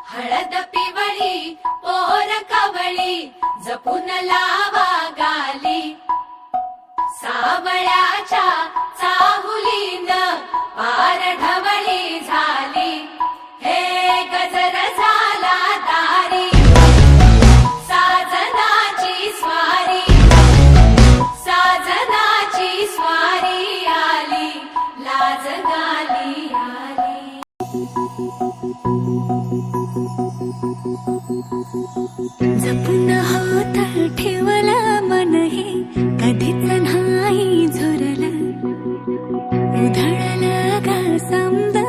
हळद पिवळी पोर कवळी जपून लावा गाली, सावळ्याच्या चाहुलीन पार ढवळी झाली, हे गजर झाला दारी, साजनाची स्वारी, साजनाची स्वारी आली, लाज गाली आली. जपून होत ठेवला मन हे कधीच नाही झुरला, उधळला का समजा